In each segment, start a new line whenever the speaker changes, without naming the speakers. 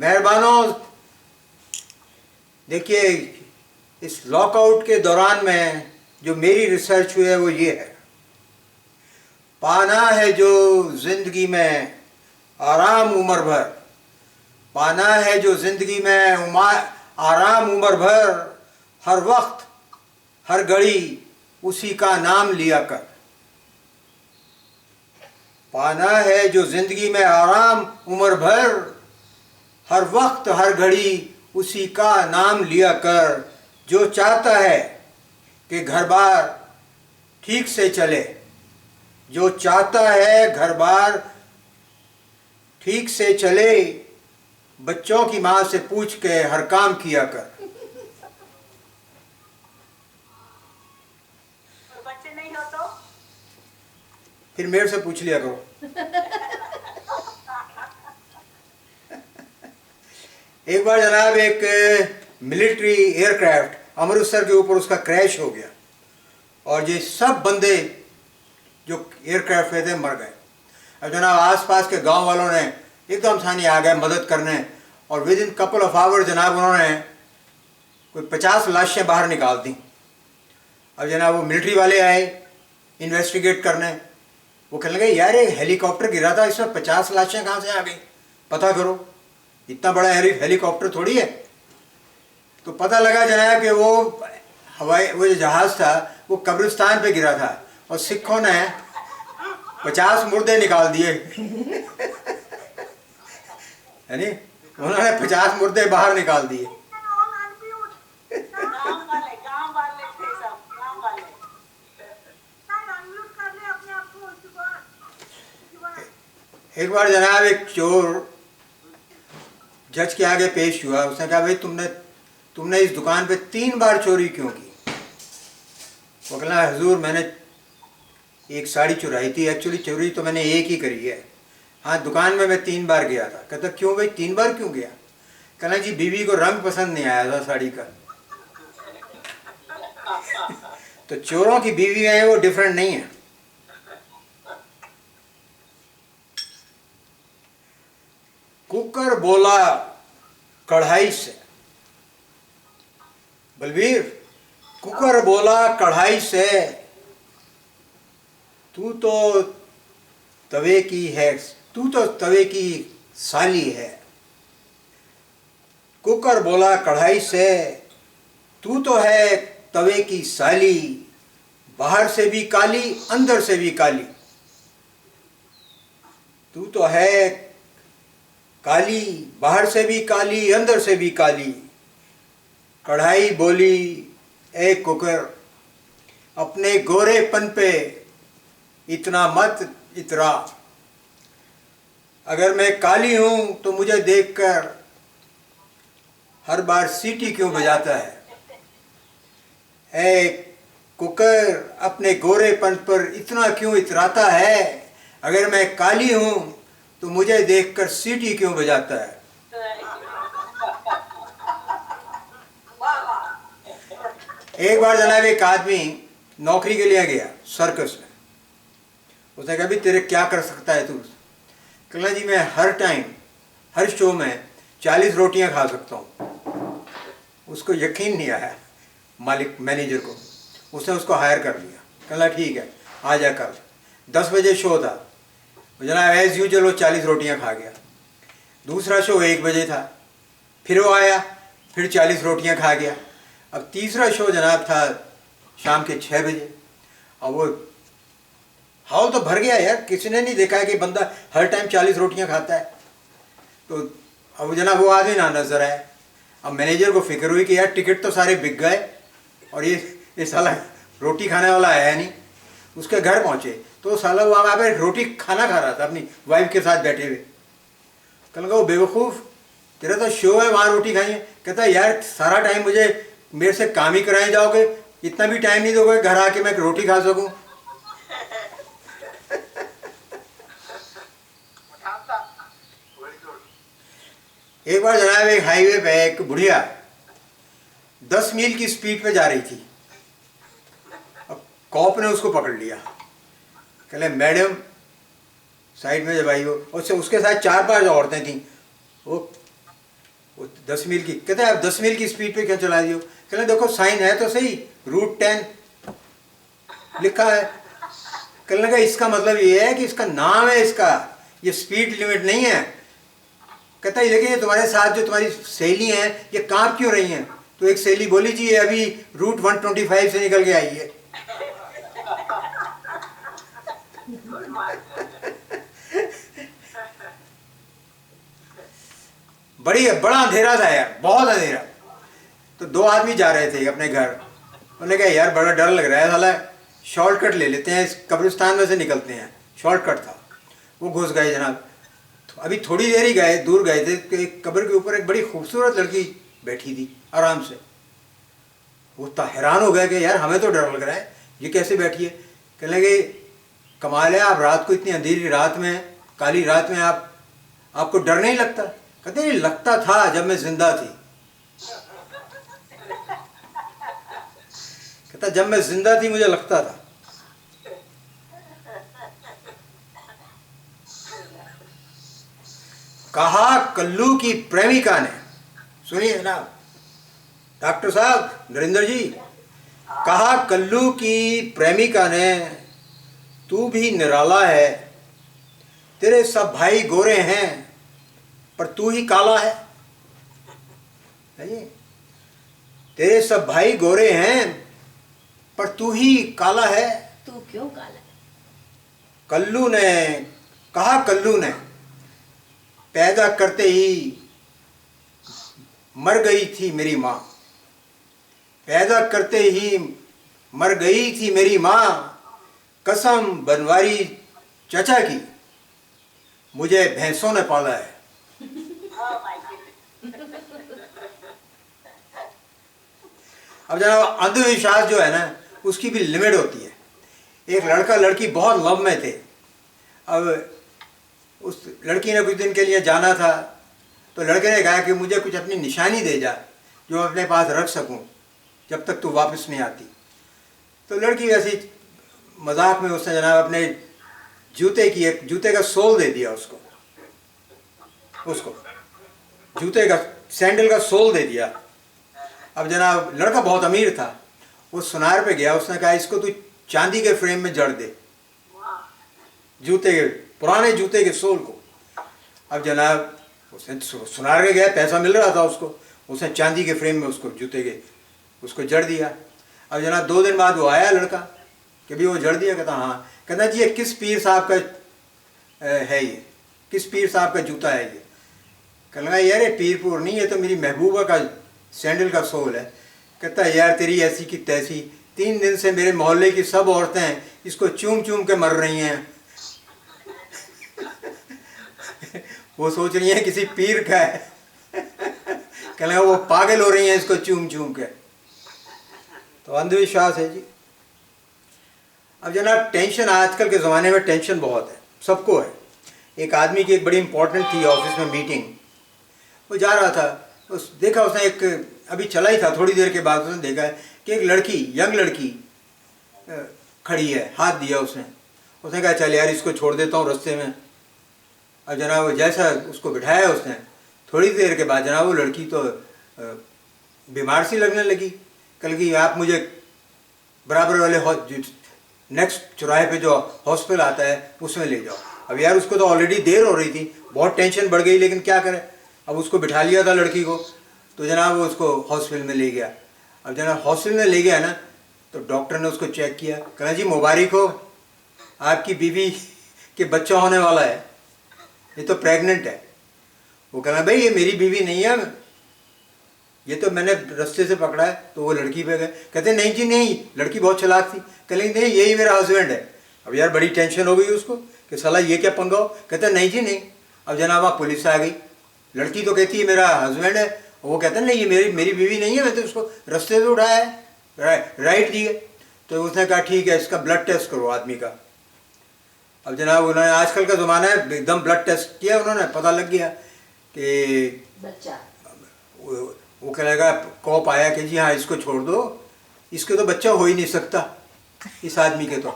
मेहरबानों, देखिए, इस लॉकआउट के दौरान में जो मेरी रिसर्च हुई है वो ये है, पाना है जो ज़िंदगी में आराम उम्र भर, पाना है जो ज़िंदगी में आराम उम्र भर, हर वक्त हर घड़ी उसी का नाम लिया कर। पाना है जो ज़िंदगी में आराम उम्र भर, हर वक्त हर घड़ी उसी का नाम लिया कर। जो चाहता है कि घर बार ठीक से चले, जो चाहता है घर बार ठीक से चले, बच्चों की माँ से पूछ के हर काम किया कर।
बच्चे नहीं हो तो
फिर मेरे से पूछ लिया करो। एक बार जनाब एक मिलिट्री एयरक्राफ्ट अमृतसर के ऊपर उसका क्रैश हो गया और ये सब बंदे जो एयरक्राफ्ट में थे मर गए। अब जनाब आसपास के गांव वालों ने एकदम सानी आ गए मदद करने और within couple of hour जनाब उन्होंने कोई 50 लाशें बाहर निकाल दी। अब जनाब वो मिलिट्री वाले आए इन्वेस्टिगेट करने। वो कहने लगे यार एक हेलीकॉप्टर गिरा था, इसमें 50 लाशें कहाँ से आ गई, पता करो, इतना बड़ा हेलीकॉप्टर थोड़ी है। तो पता लगा जनाब कि वो वो जो जहाज़ था वो कब्रिस्तान पे गिरा था और सिखों ने 50 मुर्दे निकाल दिए। यानी उन्होंने 50 मुर्दे बाहर निकाल दिए।
गांव वाले थे सब, गांव वाले।
एक बार जनाब एक चोर जज के आगे पेश हुआ। उसने कहा भाई तुमने इस दुकान पे 3 बार चोरी क्यों की? वो कहना हुजूर मैंने एक साड़ी चुराई थी, एक्चुअली चोरी तो मैंने एक ही करी है, हाँ दुकान में मैं 3 बार गया था। कहता क्यों भाई 3 बार क्यों गया? कहना जी बीवी को रंग पसंद नहीं आया था साड़ी का। तो चोरों की बीवी है वो डिफरेंट नहीं है। कुकर बोला कढ़ाई से, बलबीर कुकर बोला कढ़ाई से, तू तो तवे की है, तू तो तवे की साली है। कुकर बोला कढ़ाई से, तू तो है तवे की साली, बाहर से भी काली अंदर से भी काली। तू तो है काली, बाहर से भी काली अंदर से भी काली। कढ़ाई बोली ए कुकर, अपने गोरेपन पे इतना मत इतरा, अगर मैं काली हूं तो मुझे देखकर हर बार सीटी क्यों बजाता है? ए कुकर अपने गोरेपन पर इतना क्यों इतराता है, अगर मैं काली हूं तो मुझे देखकर सीटी क्यों बजाता है? एक बार जनाब एक आदमी नौकरी के लिए गया सर्कस में। उसने कहा भी तेरे क्या कर सकता है तू? कहना जी मैं हर टाइम हर शो में 40 रोटियां खा सकता हूँ। उसको यकीन नहीं आया मालिक मैनेजर को। उसने उसको हायर कर लिया। कहना ठीक है आ जा कल 10 बजे शो था। जनाब एज यूजुअल वो 40 रोटियां खा गया। दूसरा शो 1 बजे था, फिर वो आया फिर 40 रोटियां खा गया। अब तीसरा शो जनाब था शाम के 6 बजे। अब वो हॉल तो भर गया यार, किसी ने नहीं देखा है कि बंदा हर टाइम 40 रोटियां खाता है। तो अब जनाब वो आदमी ना नजर आए। अब मैनेजर को फिक्र हुई कि यार टिकट तो सारे बिक गए और ये साला रोटी खाने वाला आया नहीं। उसके घर पहुंचे तो साला वो वहाँ पे रोटी खाना खा रहा था अपनी वाइफ के साथ बैठे हुए। कहने लगा वो बेवकूफ़, तेरा तो शो है वहाँ रोटी खाइए। कहता यार सारा टाइम मुझे मेरे से काम ही कराए जाओगे, इतना भी टाइम नहीं दोगे घर आके मैं रोटी खा सकूं? एक बार जनाब एक हाईवे पे एक बुढ़िया 10 मील की स्पीड पे जा रही थी। अब कॉप ने उसको पकड़ लिया। कहले मैडम साइड में जब आई हो, उससे उसके साथ 4-5 औरतें थीं। वो वो 10 मील की, कहते हैं आप 10 मील की स्पीड पे क्यों चला रही हो? कहते देखो साइन है तो सही, √10 लिखा है। कहने लगा इसका मतलब ये है कि इसका नाम है, इसका ये स्पीड लिमिट नहीं है। कहता है लेकिन ये तुम्हारे साथ जो तुम्हारी सहेली हैं ये कांप क्यों रही हैं? तो एक सहेली बोली जी ये अभी रूट 125 से निकल के आई है। बड़ा अंधेरा था यार, बहुत अंधेरा। तो 2 आदमी जा रहे थे अपने घर। उन्होंने कहा यार बड़ा डर लग रहा है, साला शॉर्टकट ले लेते हैं, इस कब्रिस्तान में से निकलते हैं। शॉर्टकट था। वो घुस गए जनाब। अभी थोड़ी देर ही गए, दूर गए थे तो एक कब्र के ऊपर एक बड़ी खूबसूरत लड़की बैठी थी आराम से। वो तो हैरान हो गया कि यार हमें तो डर लग रहा है, ये कैसे बैठी है? कहने लगे कमाल है, आप रात को इतनी अंधेरी रात में, काली रात में आपको डर नहीं लगता? कहते नहीं लगता था जब मैं जिंदा थी। कहता जब मैं जिंदा थी मुझे लगता था। कहा कल्लू की प्रेमिका ने, सुनिए जनाब डॉक्टर साहब नरेंद्र जी, कहा कल्लू की प्रेमिका ने तू भी निराला है, तेरे सब भाई गोरे हैं पर तू ही काला है। तेरे सब भाई गोरे हैं पर तू ही काला है।
तू क्यों काला है?
कल्लू ने कहा, कल्लू ने पैदा करते ही मर गई थी मेरी माँ, पैदा करते ही मर गई थी मेरी माँ, कसम बनवारी चचा की, मुझे भैंसों ने पाला है।
Oh my goodness.
अब जनाब अंधविश्वास जो है ना उसकी भी लिमिट होती है। एक लड़का लड़की बहुत लव में थे। अब उस लड़की ने कुछ दिन के लिए जाना था तो लड़के ने कहा कि मुझे कुछ अपनी निशानी दे जा जो मैं अपने पास रख सकूं जब तक तू वापस नहीं आती। तो लड़की वैसी मजाक में उसने जनाब अपने जूते का सोल दे दिया उसको जूते का सैंडल का सोल दे दिया। अब जनाब लड़का बहुत अमीर था, वो सुनार पे गया, उसने कहा इसको तू चांदी के फ्रेम में जड़ दे, पुराने जूते के सोल को। अब जनाब उसने सुनार के गया, पैसा मिल रहा था उसको, उसने चांदी के फ्रेम में उसको जड़ दिया। अब जनाब 2 दिन बाद वो आया लड़का कि भी वो जड़ दिया। कहता हाँ। कहता जी ये किस पीर साहब का है, ये किस पीर साहब का जूता है ये? कहने लगा यार ये पीरपुर नहीं, ये तो मेरी महबूबा का सैंडल का सोल है। कहता यार तेरी ऐसी की तैसी, 3 दिन से मेरे मोहल्ले की सब औरतें इसको चूम चूम के मर रही हैं। वो सोच रही हैं किसी पीर का है। कहने लगा वो पागल हो रही हैं इसको चूम चूम के। तो अंधविश्वास है जी। अब जनाब टेंशन, आजकल के ज़माने में टेंशन बहुत है, सबको है। एक आदमी की एक बड़ी इंपॉर्टेंट थी ऑफिस में मीटिंग, वो जा रहा था, देखा उसने एक, अभी चला ही था, थोड़ी देर के बाद उसने देखा कि एक लड़की, यंग लड़की खड़ी है, हाथ दिया उसने कहा चल यार इसको छोड़ देता हूँ रास्ते में। अब जनाब जैसा उसको बिठाया उसने, थोड़ी देर के बाद जनाब वो लड़की तो बीमार सी लगने लगी। कल की आप मुझे बराबर वाले नेक्स्ट चौराहे पे जो हॉस्पिटल आता है उसमें ले जाओ। अब यार उसको तो ऑलरेडी देर हो रही थी, बहुत टेंशन बढ़ गई, लेकिन क्या करे, अब उसको बिठा लिया था लड़की को, तो जनाब वो उसको हॉस्पिटल में ले गया। अब जनाब हॉस्पिटल में ले गया ना, तो डॉक्टर ने उसको चेक किया, कहा जी मुबारक हो, आपकी बीवी के बच्चा होने वाला है, ये तो प्रेग्नेंट है। वो कहना भाई ये मेरी बीवी नहीं है, ये तो मैंने रास्ते से पकड़ा है। तो वो लड़की पे गए, कहते नहीं जी नहीं, लड़की बहुत चालाक थी। कहेंगे नहीं यही मेरा हस्बैंड है। अब यार बड़ी टेंशन हो गई उसको कि साला ये क्या पंगा हो। कहते नहीं जी नहीं। अब जनाब वहाँ पुलिस आ गई, लड़की तो कहती है मेरा हस्बैंड है, वो कहते नहीं ये मेरी बीवी नहीं है, मैं तो उसको रास्ते से उठाया है, राइट दिए। तो उसने कहा ठीक है इसका ब्लड टेस्ट करो आदमी का। अब जनाब उन्होंने, आजकल का ज़माना है, एकदम ब्लड टेस्ट किया उन्होंने, पता लग गया कि
बच्चा,
वो कहेगा, कॉप आया कि जी हाँ इसको छोड़ दो, इसके तो बच्चा हो ही नहीं सकता इस आदमी के तो।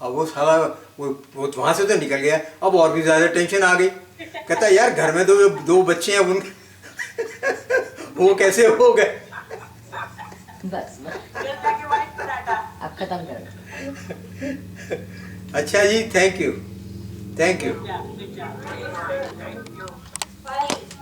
अब वो साला वो वहाँ से तो निकल गया। अब और भी ज़्यादा टेंशन आ गई। कहता यार घर में तो 2 बच्चे हैं, वो कैसे हो गए?
बस
केरला के वाइट पराठा।
अब खत्म कर।
अच्छा जी, thank you, thank you.
Good job, good job.